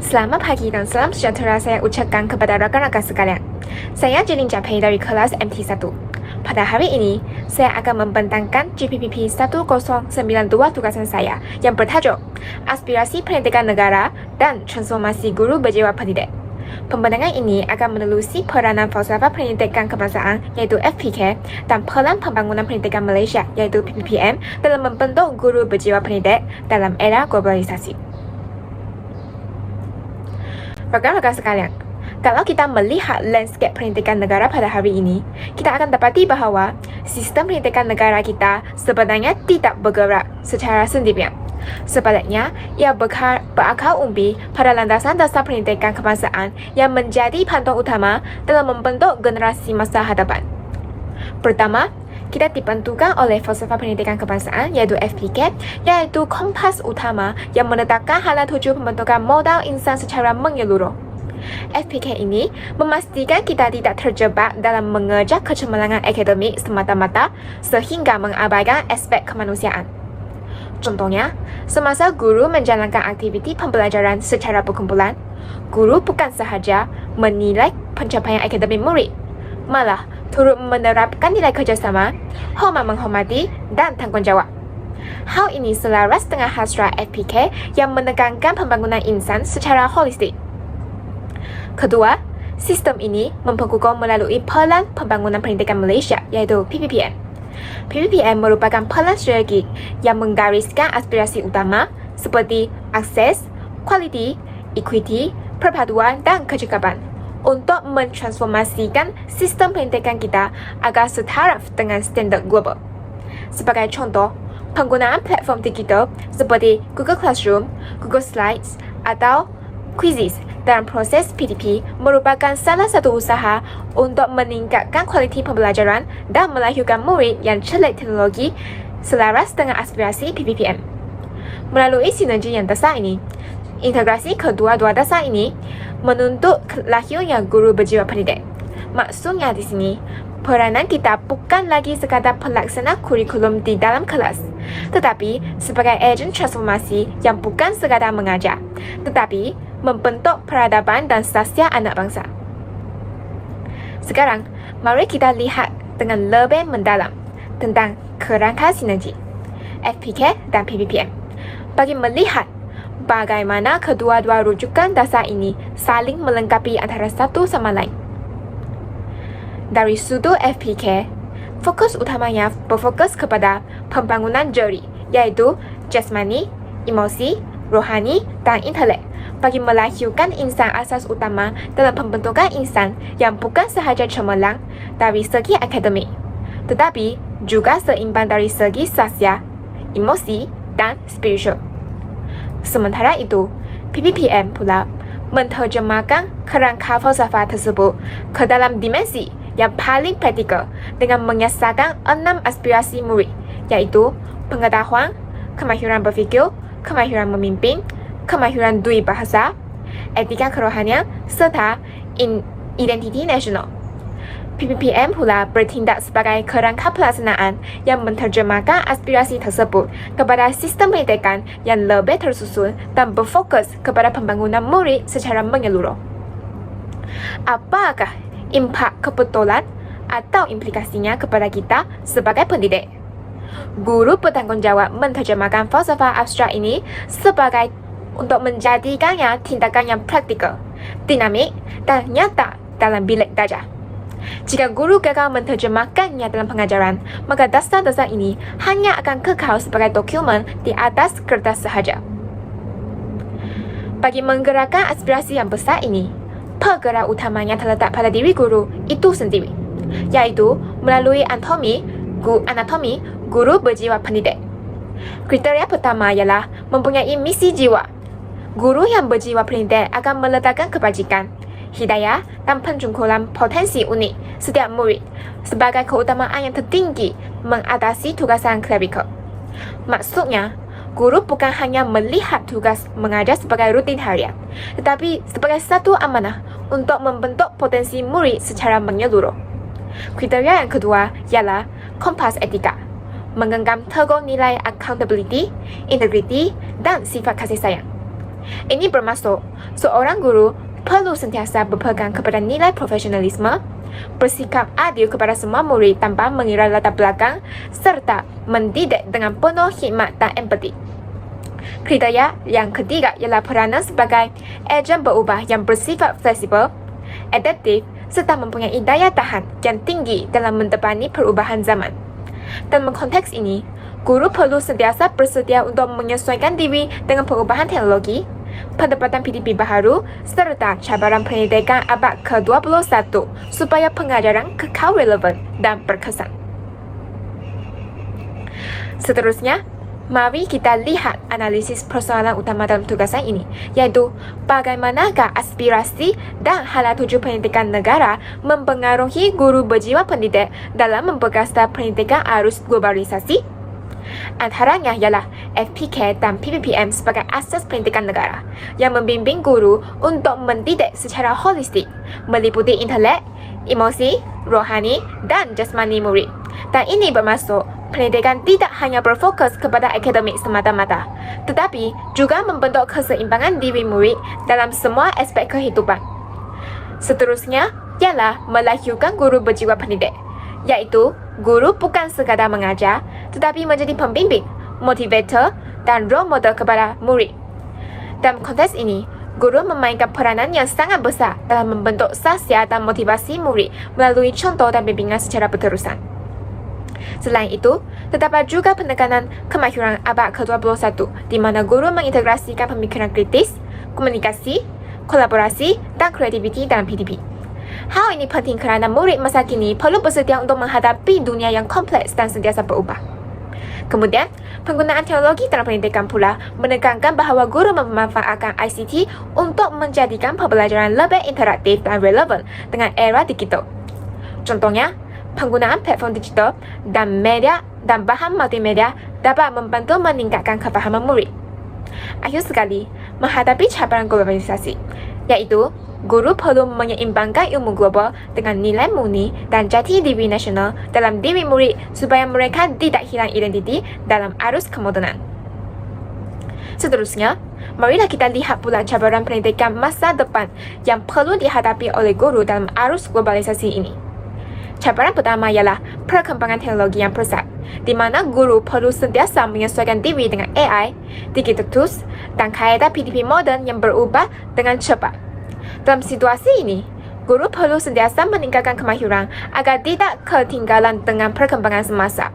Selamat pagi dan salam sejahtera saya ucapkan kepada rakan-rakan sekalian. Saya Jelin Japei dari kelas MT1. Pada hari ini, saya akan membentangkan GPPP 1092 tugasan saya yang bertajuk Aspirasi Pendidikan Negara dan Transformasi Guru Berjiwa Pendidik. Pembentangan ini akan menelusuri peranan falsafah pendidikan kebangsaan iaitu FPK dan peran pembangunan pendidikan Malaysia iaitu PPPM dalam membentuk guru berjiwa pendidik dalam era globalisasi. Rakan-rakan sekalian, kalau kita melihat landscape pendidikan negara pada hari ini, kita akan dapati bahawa sistem pendidikan negara kita sebenarnya tidak bergerak secara sendirian. Sebaliknya, ia berakar umbi pada landasan dasar pendidikan kebangsaan yang menjadi panduan utama dalam membentuk generasi masa hadapan. Pertama, kita dibantukan oleh falsafah pendidikan kebangsaan iaitu FPK, iaitu kompas utama yang menetapkan hala tuju pembentukan modal insan secara menyeluruh. FPK ini memastikan kita tidak terjebak dalam mengejar kecemerlangan akademik semata-mata sehingga mengabaikan aspek kemanusiaan. Contohnya, semasa guru menjalankan aktiviti pembelajaran secara berkumpulan, guru bukan sahaja menilai pencapaian akademik murid, malah turut menerapkan nilai kerjasama, hormat menghormati dan tanggungjawab. Hal ini selaras dengan hasrat FPK yang menekankan pembangunan insan secara holistik. Kedua, sistem ini memperkukuh melalui Pelan Pembangunan Pendidikan Malaysia iaitu PPPM. PPPM merupakan pelan strategik yang menggariskan aspirasi utama seperti akses, kualiti, equity, perpaduan dan kecekapan untuk mentransformasikan sistem pendidikan kita agar setaraf dengan standard global. Sebagai contoh, penggunaan platform digital seperti Google Classroom, Google Slides atau Quizzes dalam proses PDP merupakan salah satu usaha untuk meningkatkan kualiti pembelajaran dan melahirkan murid yang cerdik teknologi selaras dengan aspirasi PPPM. Melalui sinergi yang besar ini, integrasi kedua-dua dasar ini menuntut lahirnya guru berjiwa pendidik. Maksudnya di sini, peranan kita bukan lagi sekadar pelaksana kurikulum di dalam kelas, tetapi sebagai ejen transformasi yang bukan sekadar mengajar, tetapi membentuk peradaban dan sasial anak bangsa. Sekarang, mari kita lihat dengan lebih mendalam tentang kerangka sinergi FPK dan PPPM bagi melihat bagaimana kedua-dua rujukan dasar ini saling melengkapi antara satu sama lain. Dari sudut FPK, fokus utamanya berfokus kepada pembangunan diri, iaitu jasmani, emosi, rohani, dan intelek bagi melahirkan insan asas utama dalam pembentukan insan yang bukan sahaja cemerlang dari segi akademik, tetapi juga seimbang dari segi sosial, emosi, dan spiritual. Sementara itu, PPPM pula menerjemahkan kerangka falsafah tersebut ke dalam dimensi yang paling praktikal dengan menyasarkan 6 aspirasi murid, iaitu pengetahuan, kemahiran berfikir, kemahiran memimpin, kemahiran dui bahasa, etika kerohanian, serta identiti nasional. PPPM pula bertindak sebagai kerangka pelaksanaan yang menerjemahkan aspirasi tersebut kepada sistem pendidikan yang lebih tersusun dan berfokus kepada pembangunan murid secara menyeluruh. Apakah impak kebetulan atau implikasinya kepada kita sebagai pendidik? Guru bertanggungjawab menerjemahkan falsafah abstrak ini sebagai untuk menjadikannya tindakan yang praktikal, dinamik dan nyata dalam bilik darjah. Jika guru gagal menerjemahkannya dalam pengajaran, maka dasar-dasar ini hanya akan kekal sebagai dokumen di atas kertas sahaja. Bagi menggerakkan aspirasi yang besar ini, penggerak utamanya terletak pada diri guru itu sendiri, iaitu melalui anatomi guru berjiwa pendidik. Kriteria pertama ialah mempunyai misi jiwa. Guru yang berjiwa pendidik akan meletakkan kebajikan, hidayah dan penjungkulan potensi unik setiap murid sebagai keutamaan yang tertinggi mengatasi tugasan klerikal. Maksudnya, guru bukan hanya melihat tugas mengajar sebagai rutin harian, tetapi sebagai satu amanah untuk membentuk potensi murid secara menyeluruh. Kriteria yang kedua ialah kompas etika, menggenggam teguh nilai accountability, integriti, dan sifat kasih sayang. Ini bermaksud seorang guru perlu sentiasa berpegang kepada nilai profesionalisme, bersikap adil kepada semua murid tanpa mengira latar belakang, serta mendidik dengan penuh hikmat dan empati. Kriteria yang ketiga ialah peranan sebagai ejen berubah yang bersifat fleksibel, adaptif, serta mempunyai daya tahan yang tinggi dalam mendepani perubahan zaman. Dalam konteks ini, guru perlu sentiasa bersedia untuk menyesuaikan diri dengan perubahan teknologi, pendapatan PDP baharu, serta cabaran pendidikan abad ke-21 supaya pengajaran kekal relevan dan berkesan. Seterusnya, mari kita lihat analisis persoalan utama dalam tugasan ini, iaitu bagaimanakah aspirasi dan hala tuju pendidikan negara mempengaruhi guru berjiwa pendidik dalam memperkasa pendidikan arus globalisasi. Antaranya ialah FPK dan PPPM sebagai asas pendidikan negara yang membimbing guru untuk mendidik secara holistik, meliputi intelek, emosi, rohani dan jasmani murid. Dan ini bermaksud pendidikan tidak hanya berfokus kepada akademik semata-mata, tetapi juga membentuk keseimbangan diri murid dalam semua aspek kehidupan. Seterusnya ialah melahirkan guru berjiwa pendidik, iaitu guru bukan sekadar mengajar, tetapi menjadi pembimbing, motivator dan role model kepada murid. Dalam konteks ini, guru memainkan peranan yang sangat besar dalam membentuk sasya dan motivasi murid melalui contoh dan bimbingan secara berterusan. Selain itu, terdapat juga penekanan kemahiran abad ke-21 di mana guru mengintegrasikan pemikiran kritis, komunikasi, kolaborasi dan kreativiti dalam PDP. Hal ini penting kerana murid masa kini perlu bersedia untuk menghadapi dunia yang kompleks dan sentiasa berubah. Kemudian, penggunaan teknologi dalam pendidikan pula menekankan bahawa guru memanfaatkan ICT untuk menjadikan pembelajaran lebih interaktif dan relevan dengan era digital. Contohnya, penggunaan platform digital dan media dan bahan multimedia dapat membantu meningkatkan kefahaman murid. Akhir sekali, menghadapi cabaran globalisasi, iaitu guru perlu menyeimbangkan ilmu global dengan nilai murni dan jati diri nasional dalam diri murid supaya mereka tidak hilang identiti dalam arus kemodernan. Seterusnya, marilah kita lihat pula cabaran pendidikan masa depan yang perlu dihadapi oleh guru dalam arus globalisasi ini. Cabaran pertama ialah perkembangan teknologi yang pesat, di mana guru perlu sentiasa menyesuaikan diri dengan AI, digital tools, dan kaedah PDP moden yang berubah dengan cepat. Dalam situasi ini, guru perlu sentiasa meningkatkan kemahiran agar tidak ketinggalan dengan perkembangan semasa.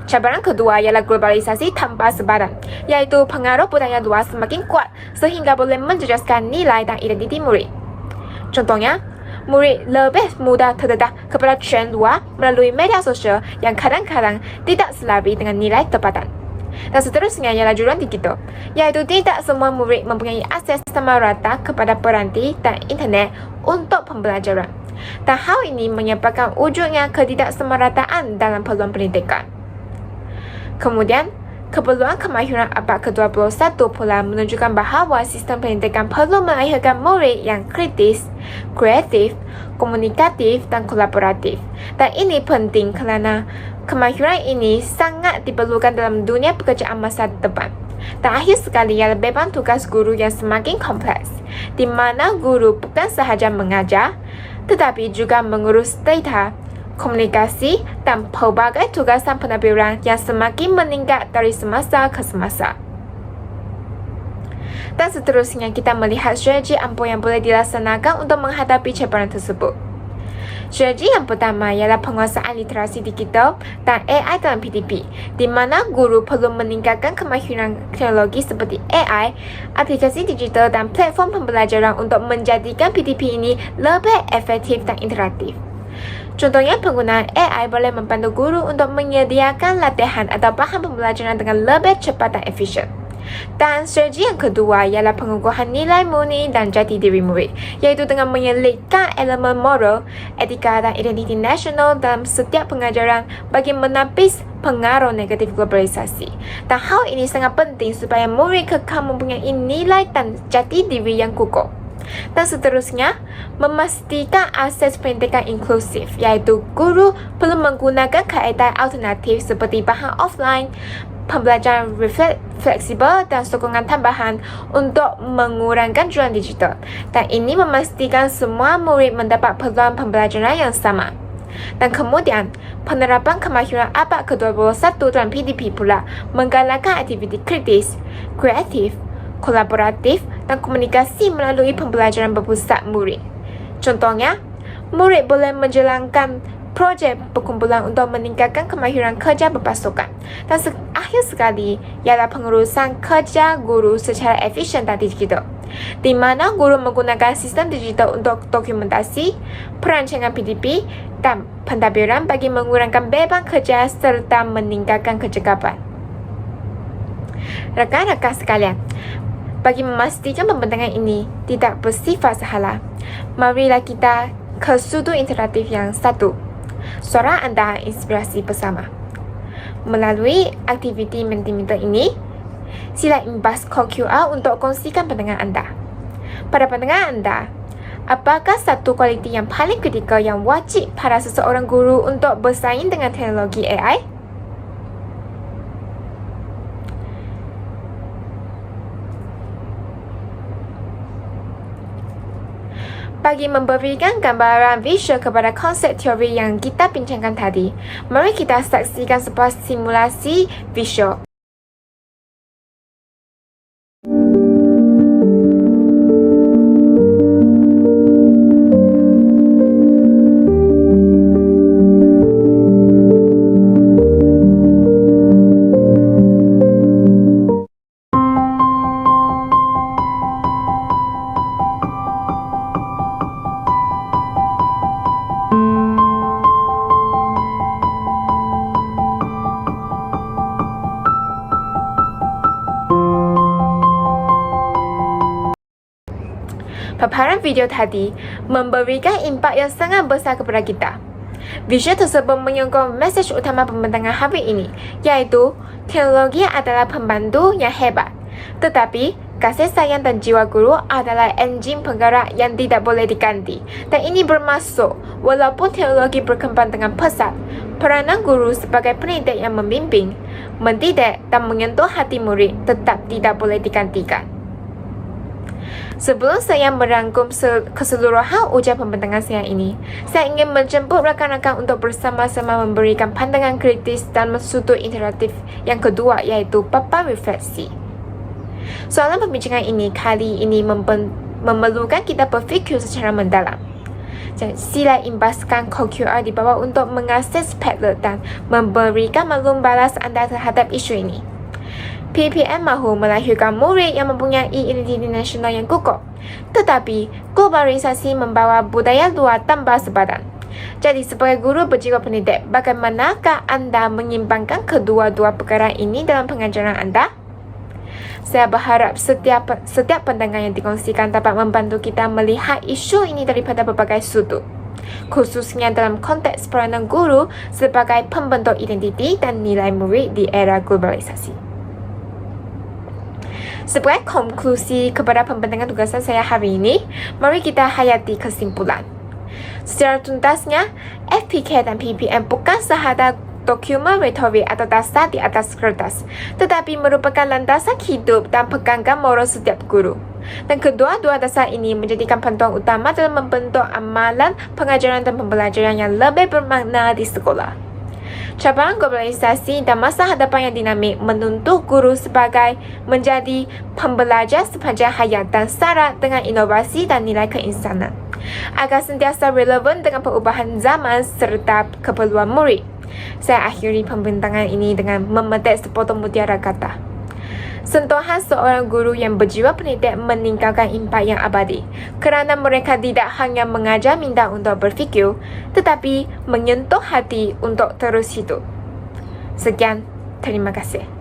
Cabaran kedua ialah globalisasi tanpa sebaran, iaitu pengaruh budaya luar semakin kuat sehingga boleh menjejaskan nilai dan identiti murid. Contohnya, murid lebih mudah terdedah kepada trend luar melalui media sosial yang kadang-kadang tidak selari dengan nilai tempatan. Dan seterusnya ialah jurang digital, iaitu tidak semua murid mempunyai akses sama rata kepada peranti dan internet untuk pembelajaran. Dan hal ini menyebabkan wujudnya ketidaksamarataan dalam peluang pendidikan. Kemudian, keperluan kemahiran abad ke-21 pula menunjukkan bahawa sistem pendidikan perlu melahirkan murid yang kritis, kreatif, komunikatif dan kolaboratif. Dan ini penting kerana kemahiran ini sangat diperlukan dalam dunia pekerjaan masa depan. Dan akhir sekali ialah beban tugas guru yang semakin kompleks, di mana guru bukan sahaja mengajar, tetapi juga mengurus data, komunikasi dan pelbagai tugasan penampilan yang semakin meningkat dari semasa ke semasa. Dan seterusnya kita melihat strategi ampuh yang boleh dilaksanakan untuk menghadapi cabaran tersebut. Strategi yang pertama ialah penguasaan literasi digital dan AI dalam PDP, di mana guru perlu meningkatkan kemahiran teknologi seperti AI, aplikasi digital dan platform pembelajaran untuk menjadikan PDP ini lebih efektif dan interaktif. Contohnya, penggunaan AI boleh membantu guru untuk menyediakan latihan atau bahan pembelajaran dengan lebih cepat dan efisien. Dan strategi yang kedua ialah pengukuhan nilai murni dan jati diri murid, iaitu dengan menyelipkan elemen moral, etika dan identiti nasional dalam setiap pengajaran bagi menapis pengaruh negatif globalisasi. Dan hal ini sangat penting supaya murid kekal mempunyai nilai dan jati diri yang kukuh. Dan seterusnya, memastikan akses pendidikan inklusif, iaitu guru perlu menggunakan kaedah alternatif seperti bahan offline, pembelajaran fleksibel dan sokongan tambahan untuk mengurangkan jualan digital. Dan ini memastikan semua murid mendapat peluang pembelajaran yang sama. Dan kemudian, penerapan kemahiran abad ke-21 dalam PDP pula menggalakkan aktiviti kritis, kreatif, kolaboratif dan komunikasi melalui pembelajaran berpusat murid. Contohnya, murid boleh menjalankan projek berkumpulan untuk meningkatkan kemahiran kerja berpasukan. Dan akhir sekali ialah pengurusan kerja guru secara efisien dan digital, di mana guru menggunakan sistem digital untuk dokumentasi, perancangan PDP dan pentadbiran bagi mengurangkan beban kerja serta meningkatkan kecekapan. Rakan-rakan sekalian, bagi memastikan pembentangan ini tidak bersifat salah, marilah kita ke sudut interaktif yang satu. Suara anda inspirasi bersama. Melalui aktiviti Mentimeter ini, sila imbas kod QR untuk kongsikan pandangan anda. Pada pandangan anda, apakah satu kualiti yang paling kritikal yang wajib pada seseorang guru untuk bersaing dengan teknologi AI? Bagi memberikan gambaran visual kepada konsep teori yang kita bincangkan tadi, mari kita saksikan sebuah simulasi visual. Paparan video tadi memberikan impak yang sangat besar kepada kita. Visual tersebut menyokong mesej utama pembentangan hari ini, iaitu teknologi adalah pembantu yang hebat. Tetapi, kasih sayang dan jiwa guru adalah enjin penggerak yang tidak boleh diganti. Dan ini bermaksud, walaupun teknologi berkembang dengan pesat, peranan guru sebagai pendidik yang membimbing, mendidik dan menyentuh hati murid tetap tidak boleh digantikan. Sebelum saya merangkum keseluruhan ujar pembentangan saya ini, saya ingin menjemput rakan-rakan untuk bersama-sama memberikan pandangan kritis dan sudut interaktif yang kedua, iaitu papan refleksi. Soalan pembincangan ini kali ini memerlukan kita berfikir secara mendalam. Jadi, sila imbaskan kod QR di bawah untuk mengakses Padlet dan memberikan maklum balas anda terhadap isu ini. PPM mahu melahirkan murid yang mempunyai identiti nasional yang kukuh, tetapi globalisasi membawa budaya luar tanpa sepadan. Jadi sebagai guru berjiwa pendidik, bagaimanakah anda menyimbangkan kedua-dua perkara ini dalam pengajaran anda? Saya berharap setiap pandangan yang dikongsikan dapat membantu kita melihat isu ini daripada berbagai sudut, khususnya dalam konteks peranan guru sebagai pembentuk identiti dan nilai murid di era globalisasi. Sebagai konklusi kepada pembentangan tugasan saya hari ini, mari kita hayati kesimpulan. Secara tuntasnya, FPK dan PPM bukan sahaja dokumen retorik atau dasar di atas kertas, tetapi merupakan landasan hidup dan pegangan moral setiap guru. Dan kedua-dua dasar ini menjadikan panduan utama dalam membentuk amalan pengajaran dan pembelajaran yang lebih bermakna di sekolah. Cabaran globalisasi dan masa hadapan yang dinamik menuntut guru sebagai menjadi pembelajar sepanjang hayat dan syarat dengan inovasi dan nilai keinsanan, agar sentiasa relevan dengan perubahan zaman serta keperluan murid. Saya akhiri pembentangan ini dengan memetik sepotong mutiara kata. Sentuhan seorang guru yang berjiwa pendidik meninggalkan impak yang abadi, kerana mereka tidak hanya mengajar minda untuk berfikir, tetapi menyentuh hati untuk terus hidup. Sekian, terima kasih.